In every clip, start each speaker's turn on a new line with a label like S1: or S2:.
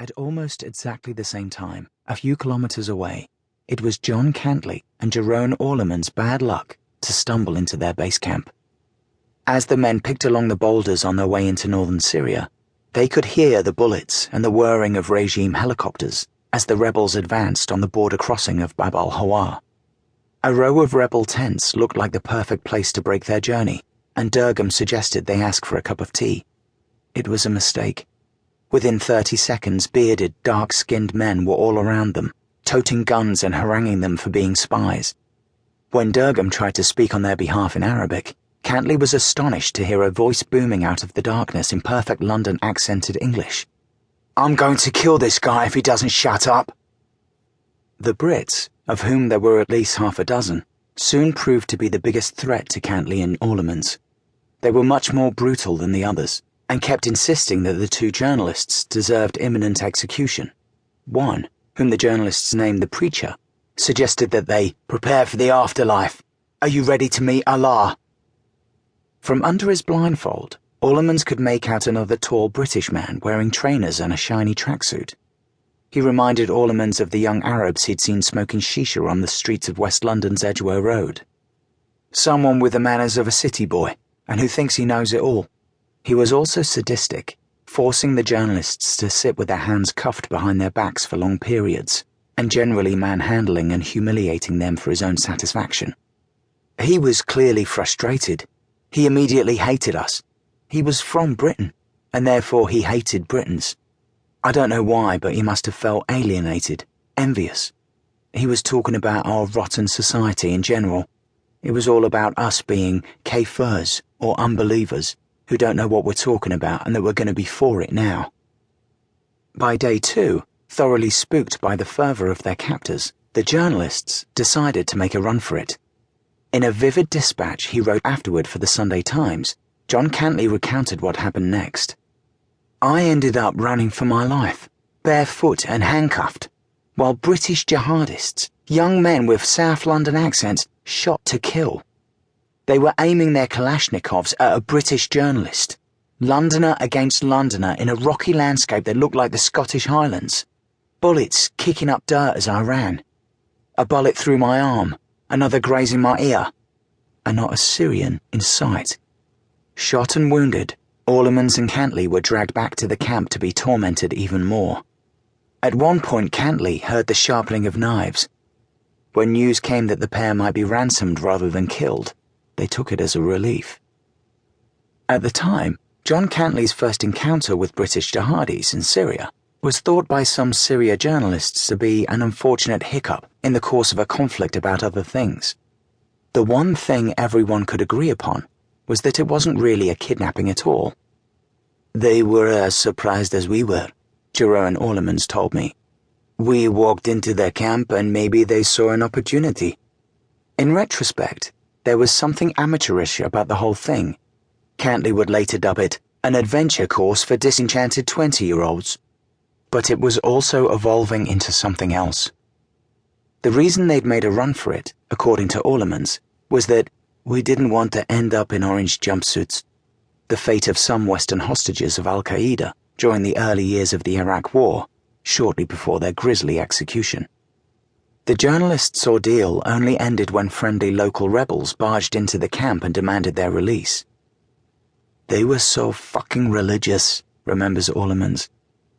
S1: At almost exactly the same time, a few kilometers away, it was John Cantley and Jerome Orleman's bad luck to stumble into their base camp. As the men picked along the boulders on their way into northern Syria, they could hear the bullets and the whirring of regime helicopters as the rebels advanced on the border crossing of Bab al-Hawa. A row of rebel tents looked like the perfect place to break their journey, and Durgam suggested they ask for a cup of tea. It was a mistake. Within 30 seconds, bearded, dark-skinned men were all around them, toting guns and haranguing them for being spies. When Durgam tried to speak on their behalf in Arabic, Cantley was astonished to hear a voice booming out of the darkness in perfect London-accented English. "I'm going to kill this guy if he doesn't shut up." The Brits, of whom there were at least half a dozen, soon proved to be the biggest threat to Cantley and Orleman's. They were much more brutal than the others, and kept insisting that the two journalists deserved imminent execution. One, whom the journalists named the Preacher, suggested that they prepare for the afterlife. "Are you ready to meet Allah?" From under his blindfold, Orleman's could make out another tall British man wearing trainers and a shiny tracksuit. He reminded Orleman's of the young Arabs he'd seen smoking shisha on the streets of West London's Edgware Road. Someone with the manners of a city boy, and who thinks he knows it all. He was also sadistic, forcing the journalists to sit with their hands cuffed behind their backs for long periods, and generally manhandling and humiliating them for his own satisfaction. He was clearly frustrated. He immediately hated us. He was from Britain, and therefore he hated Britons. I don't know why, but he must have felt alienated, envious. He was talking about our rotten society in general. It was all about us being kafirs, or unbelievers, who don't know what we're talking about and that we're going to be for it now. By day 2, thoroughly spooked by the fervour of their captors, the journalists decided to make a run for it. In a vivid dispatch he wrote afterward for the Sunday Times, John Cantley recounted what happened next. "I ended up running for my life, barefoot and handcuffed, while British jihadists, young men with South London accents, shot to kill. They were aiming their Kalashnikovs at a British journalist, Londoner against Londoner in a rocky landscape that looked like the Scottish Highlands. Bullets kicking up dirt as I ran. A bullet through my arm, another grazing my ear, and not a Syrian in sight. Shot and wounded, Orleman's and Cantley were dragged back to the camp to be tormented even more. At one point Cantley heard the sharpening of knives. When news came that the pair might be ransomed rather than killed, they took it as a relief." At the time, John Cantley's first encounter with British jihadis in Syria was thought by some Syria journalists to be an unfortunate hiccup in the course of a conflict about other things. The one thing everyone could agree upon was that it wasn't really a kidnapping at all. "They were as surprised as we were," Jerome Orleman's told me. "We walked into their camp and maybe they saw an opportunity." In retrospect, there was something amateurish about the whole thing. Cantley would later dub it an adventure course for disenchanted 20-year-olds. But it was also evolving into something else. The reason they'd made a run for it, according to Orleman's, was that we didn't want to end up in orange jumpsuits, the fate of some Western hostages of Al-Qaeda during the early years of the Iraq War, shortly before their grisly execution. The journalists' ordeal only ended when friendly local rebels barged into the camp and demanded their release. "They were so fucking religious," remembers Orleman's.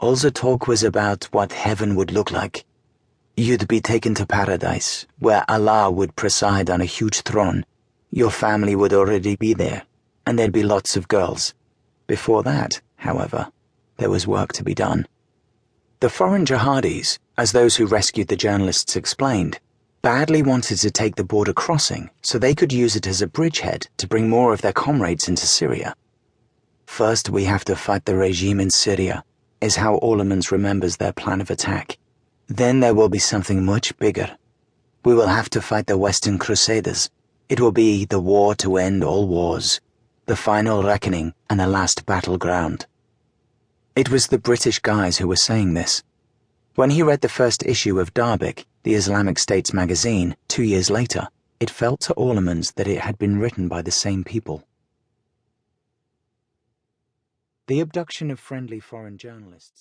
S1: "All the talk was about what heaven would look like. You'd be taken to paradise, where Allah would preside on a huge throne. Your family would already be there, and there'd be lots of girls. Before that, however, there was work to be done." The foreign jihadis, as those who rescued the journalists explained, badly wanted to take the border crossing so they could use it as a bridgehead to bring more of their comrades into Syria. "First we have to fight the regime in Syria," is how Orleman's remembers their plan of attack. "Then there will be something much bigger. We will have to fight the Western Crusaders. It will be the war to end all wars, the final reckoning and the last battleground." It was the British guys who were saying this. When he read the first issue of Darbik, the Islamic State's magazine, 2 years later, it felt to Orleman's that it had been written by the same people. The abduction of friendly foreign journalists